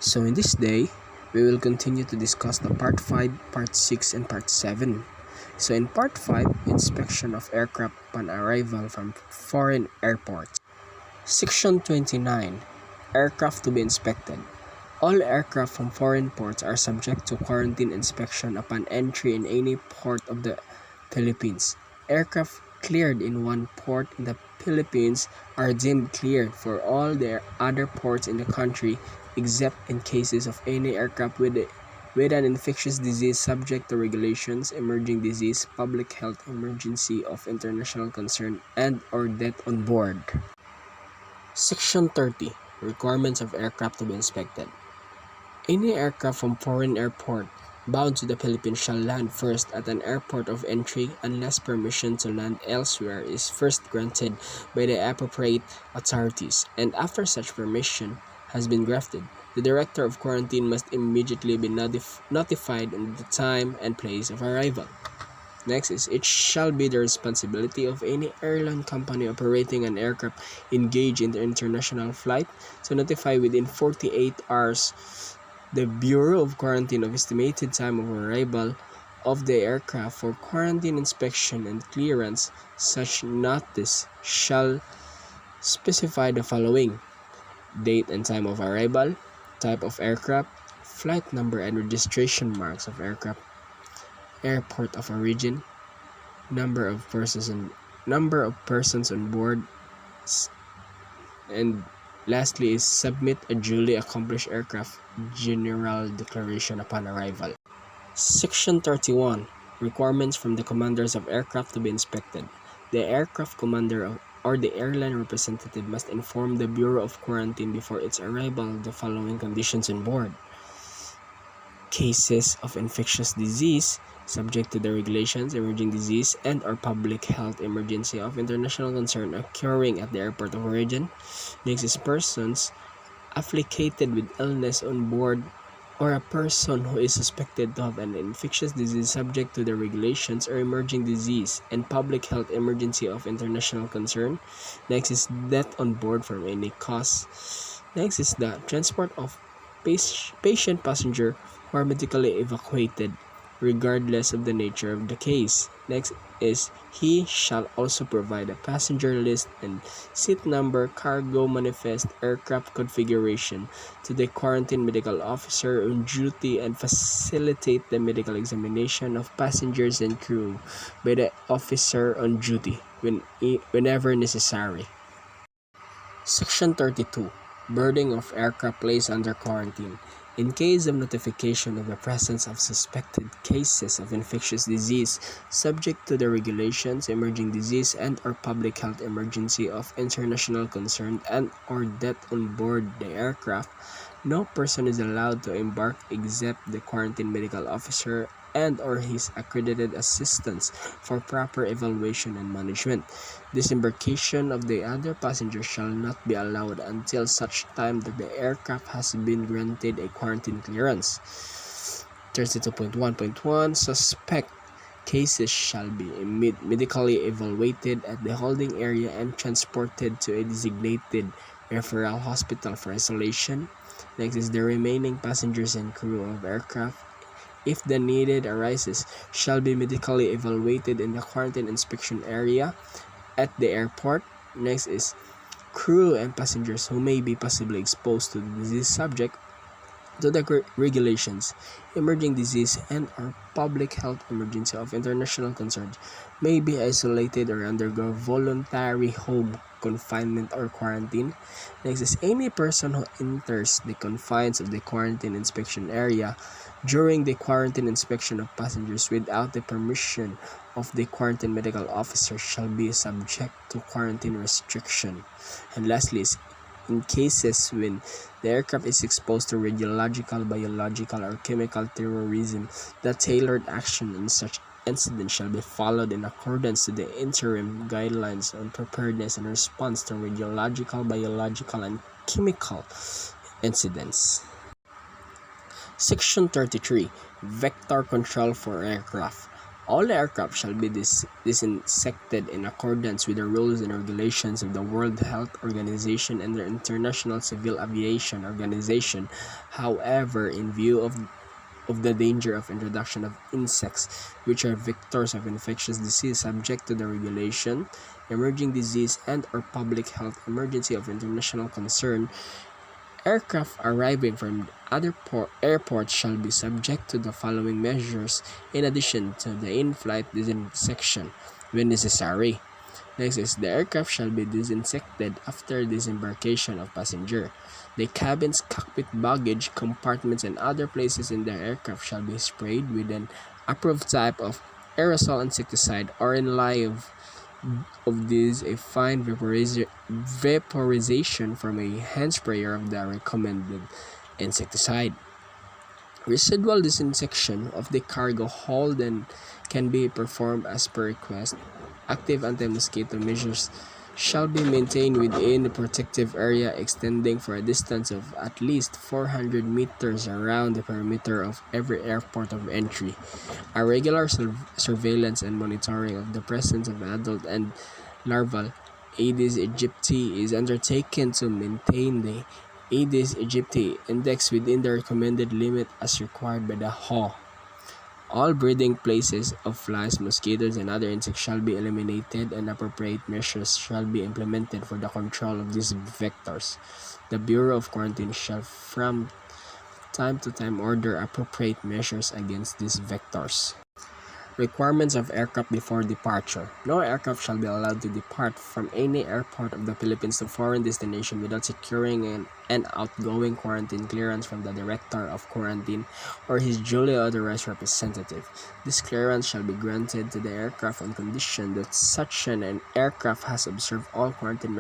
So in this day, we will continue to discuss the part 5, part 6, and part 7. So in part 5, inspection of aircraft upon arrival from foreign airports. Section 29, aircraft to be inspected. All aircraft from foreign ports are subject to quarantine inspection upon entry in any port of the Philippines. Aircraft cleared in one port in the Philippines are deemed cleared for all the other ports in the country except in cases of any aircraft with an infectious disease subject to regulations, emerging disease, public health emergency of international concern, and or death on board. Section 30. Requirements of aircraft to be inspected. Any aircraft from foreign airport bound to the Philippines shall land first at an airport of entry unless permission to land elsewhere is first granted by the appropriate authorities, and after such permission has been granted, the director of quarantine must immediately be notified on the time and place of arrival. Next is, it shall be the responsibility of any airline company operating an aircraft engaged in the international flight to notify within 48 hours the Bureau of Quarantine of estimated time of arrival of the aircraft for quarantine inspection and clearance. Such notice shall specify the following: date and time of arrival, type of aircraft, flight number and registration marks of aircraft, airport of origin, number of persons on board, and lastly is submit a duly accomplished aircraft general declaration upon arrival. Section 31. Requirements from the commanders of aircraft to be inspected. The aircraft commander or the airline representative must inform the Bureau of Quarantine before its arrival of the following conditions on board: cases of infectious disease subject to the regulations, emerging disease, and or public health emergency of international concern occurring at the airport of origin. Next is persons afflicted with illness on board, or a person who is suspected to have an infectious disease subject to the regulations or emerging disease and public health emergency of international concern. Next is death on board from any cause. Next is the transport of patient passenger who are medically evacuated regardless of the nature of the case. Next is, he shall also provide a passenger list and seat number, cargo manifest, aircraft configuration to the quarantine medical officer on duty and facilitate the medical examination of passengers and crew by the officer on duty whenever necessary. Section 32. Boarding of aircraft placed under quarantine. In case of notification of the presence of suspected cases of infectious disease subject to the regulations, emerging disease, and or public health emergency of international concern and or death on board the aircraft, no person is allowed to embark except the quarantine medical officer and or his accredited assistants for proper evaluation and management. Disembarkation of the other passengers shall not be allowed until such time that the aircraft has been granted a quarantine clearance. 32.1.1 Suspect cases shall be medically evaluated at the holding area and transported to a designated referral hospital for isolation. Next is, the remaining passengers and crew of aircraft, if the needed arises, shall be medically evaluated in the quarantine inspection area at the airport. Next is, crew and passengers who may be possibly exposed to the disease subject to the regulations, emerging disease, and or public health emergency of international concern may be isolated or undergo voluntary home confinement or quarantine. Next is, any person who enters the confines of the quarantine inspection area during the quarantine inspection of passengers without the permission of the quarantine medical officer shall be subject to quarantine restriction. And lastly is, in cases when the aircraft is exposed to radiological, biological, or chemical terrorism, the tailored action in such incident shall be followed in accordance to the interim guidelines on preparedness and response to radiological, biological, and chemical incidents. Section 33. Vector control for aircraft. All aircraft shall be disinfected in accordance with the rules and regulations of the World Health Organization and the International Civil Aviation Organization. However, in view of the danger of introduction of insects, which are vectors of infectious disease subject to the regulation, emerging disease, and or public health emergency of international concern, aircraft arriving from other airports shall be subject to the following measures in addition to the in-flight disinfection when necessary. Next is the aircraft shall be disinfected after disembarkation of passenger. The cabins, cockpit, baggage compartments, and other places in the aircraft shall be sprayed with an approved type of aerosol insecticide, or in lieu of this a fine vaporization from a hand sprayer of the recommended insecticide. Residual disinfection of the cargo hold then can be performed as per request. Active anti-mosquito measures shall be maintained within the protective area extending for a distance of at least 400 meters around the perimeter of every airport of entry. A regular surveillance and monitoring of the presence of adult and larval Aedes aegypti is undertaken to maintain the Aedes aegypti index within the recommended limit as required by the WHO. All breeding places of flies, mosquitoes, and other insects shall be eliminated, and appropriate measures shall be implemented for the control of these vectors. The Bureau of Quarantine shall from time to time order appropriate measures against these vectors. Requirements of aircraft before departure. No aircraft shall be allowed to depart from any airport of the Philippines to foreign destination without securing an outgoing quarantine clearance from the Director of Quarantine or his duly authorized representative. This clearance shall be granted to the aircraft on condition that such an aircraft has observed all quarantine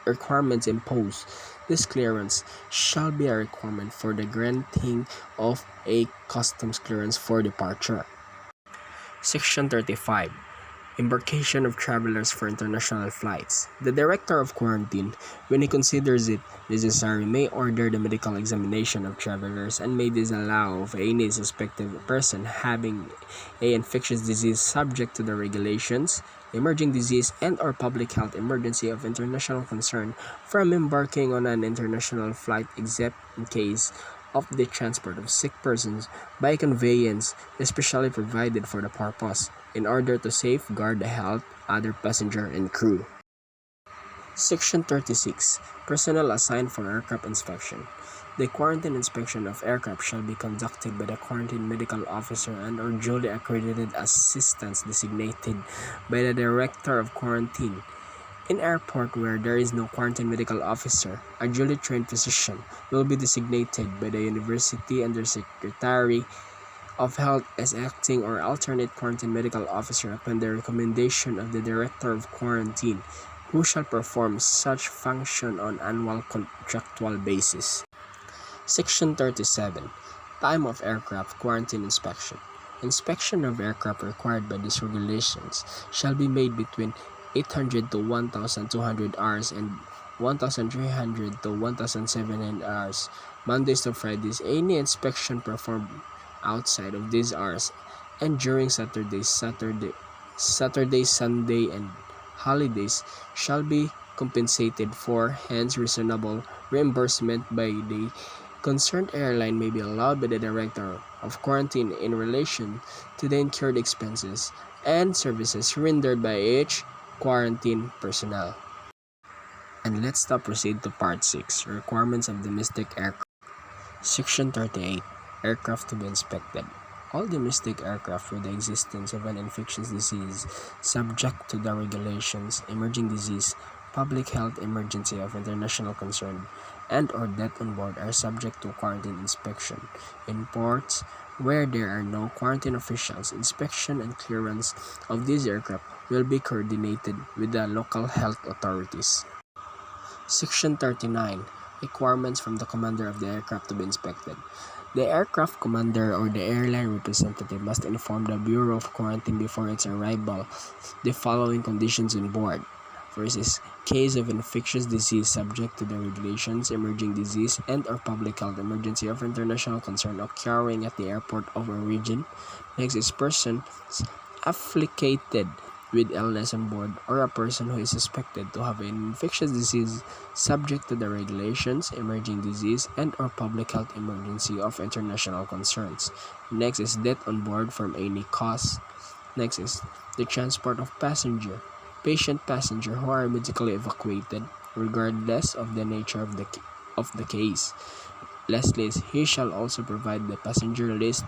requirements imposed. This clearance shall be a requirement for the granting of a customs clearance for departure. Section 35. Embarkation of travelers for international flights. The Director of Quarantine, when he considers it necessary, may order the medical examination of travelers and may disallow of any suspected person having an infectious disease subject to the regulations, emerging disease, and or public health emergency of international concern from embarking on an international flight except in case of the transport of sick persons by conveyance especially provided for the purpose, in order to safeguard the health of other passenger and crew. Section 36. Personnel assigned for aircraft inspection. The quarantine inspection of aircraft shall be conducted by the quarantine medical officer and or duly accredited assistants designated by the Director of Quarantine. In airport where there is no quarantine medical officer, a duly trained physician will be designated by the University Undersecretary of Health as acting or alternate quarantine medical officer upon the recommendation of the Director of Quarantine, who shall perform such function on annual contractual basis. Section 37. Time of aircraft quarantine inspection. Inspection of aircraft required by these regulations shall be made between 800 to 1,200 hours and 1,300 to 1,700 hours, Mondays to Fridays. Any inspection performed outside of these hours and during Saturday, Sunday, and holidays shall be compensated for. Hence, reasonable reimbursement by the concerned airline may be allowed by the Director of Quarantine in relation to the incurred expenses and services rendered by each quarantine personnel. And let's now proceed to Part 6. Requirements of domestic aircraft. Section 38. Aircraft to be inspected. All domestic aircraft with the existence of an infectious disease subject to the regulations, emerging disease, public health emergency of international concern, and or death on board are subject to quarantine inspection. In ports where there are no quarantine officials, inspection and clearance of these aircraft will be coordinated with the local health authorities. Section 39. Requirements from the commander of the aircraft to be inspected. The aircraft commander or the airline representative must inform the Bureau of Quarantine before its arrival the following conditions on board. First is case of infectious disease subject to the regulations, emerging disease, and or public health emergency of international concern occurring at the airport of a region. Next is persons afflicted with illness on board, or a person who is suspected to have an infectious disease subject to the regulations, emerging disease, and or public health emergency of international concerns. Next is death on board from any cause. Next is the transport of passenger, passenger who are medically evacuated, regardless of the nature of the case. Lastly, he shall also provide the passenger list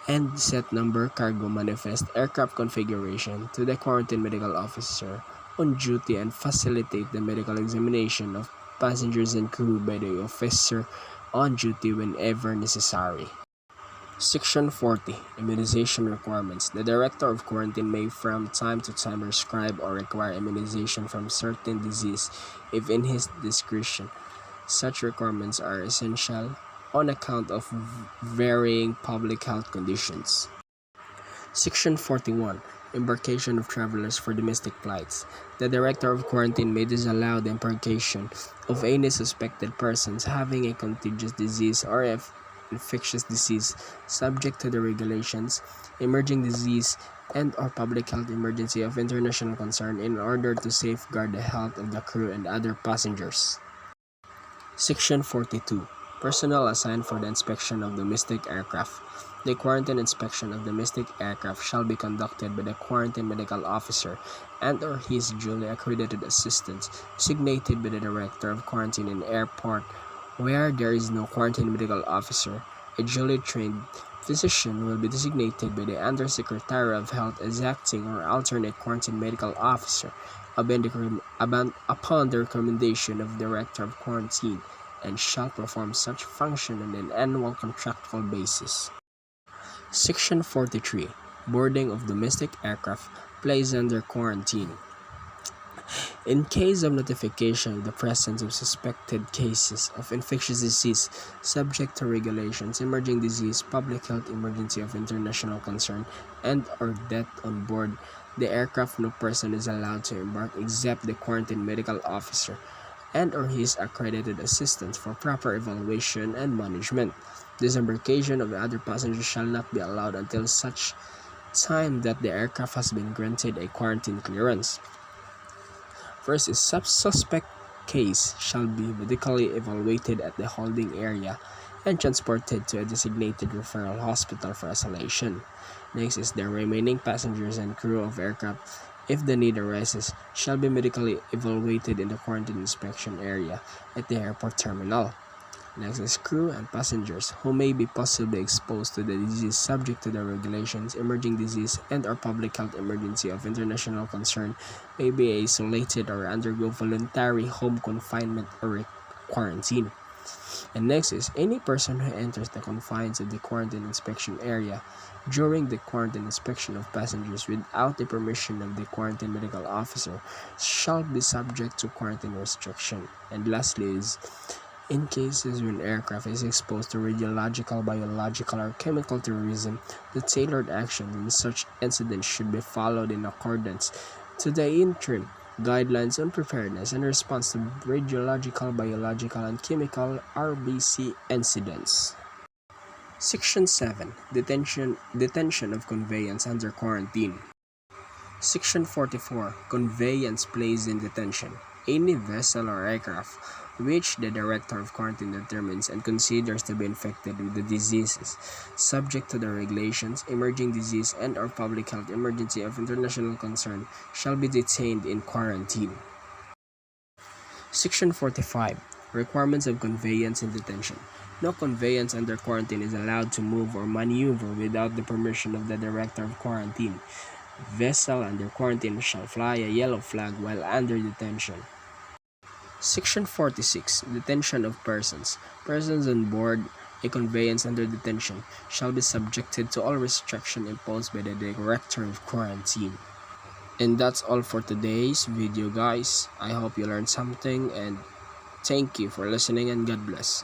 and set number, cargo manifest, aircraft configuration to the quarantine medical officer on duty and facilitate the medical examination of passengers and crew by the officer on duty whenever necessary. Section 40. Immunization requirements. The Director of Quarantine may from time to time prescribe or require immunization from certain disease if in his discretion. Such requirements are essential on account of varying public health conditions. Section 41. Embarkation of travelers for domestic flights. The Director of Quarantine may disallow the embarkation of any suspected persons having a contagious disease or infectious disease subject to the regulations, emerging disease, and or public health emergency of international concern in order to safeguard the health of the crew and other passengers. Section 42. Personnel assigned for the inspection of domestic aircraft. The quarantine inspection of domestic aircraft shall be conducted by the quarantine medical officer and or his duly accredited assistants designated by the Director of Quarantine in airport. Where there is no quarantine medical officer, a duly trained physician will be designated by the Undersecretary of Health as acting or alternate quarantine medical officer upon the recommendation of the Director of Quarantine, and shall perform such function on an annual contractual basis. Section 43. Boarding of domestic aircraft placed under quarantine. In case of notification of the presence of suspected cases of infectious disease subject to regulations, emerging disease, public health emergency of international concern, and or death on board the aircraft, no person is allowed to embark except the quarantine medical officer and or his accredited assistants for proper evaluation and management. Disembarkation of the other passengers shall not be allowed until such time that the aircraft has been granted a quarantine clearance. First is suspect case shall be medically evaluated at the holding area and transported to a designated referral hospital for isolation. Next is the remaining passengers and crew of aircraft, if the need arises, shall be medically evaluated in the quarantine inspection area at the airport terminal. Next is crew and passengers who may be possibly exposed to the disease subject to the regulations, emerging disease, and or public health emergency of international concern may be isolated or undergo voluntary home confinement or quarantine. And next is any person who enters the confines of the quarantine inspection area during the quarantine inspection of passengers without the permission of the quarantine medical officer shall be subject to quarantine restriction. And lastly is in cases when aircraft is exposed to radiological, biological, or chemical terrorism, the tailored action in such incidents should be followed in accordance to the interim guidelines on preparedness and response to radiological, biological, and chemical RBC incidents. Section 7. Detention of conveyance under quarantine. Section 44. Conveyance placed in detention. Any vessel or aircraft which the Director of Quarantine determines and considers to be infected with the diseases subject to the regulations, emerging disease, and or public health emergency of international concern shall be detained in quarantine. Section 45. Requirements of conveyance in detention. No conveyance under quarantine is allowed to move or maneuver without the permission of the Director of Quarantine. Vessel under quarantine shall fly a yellow flag while under detention. Section 46. Detention of persons. Persons on board a conveyance under detention shall be subjected to all restriction imposed by the Director of Quarantine. And that's all for today's video, guys. I hope you learned something, and thank you for listening, and God bless.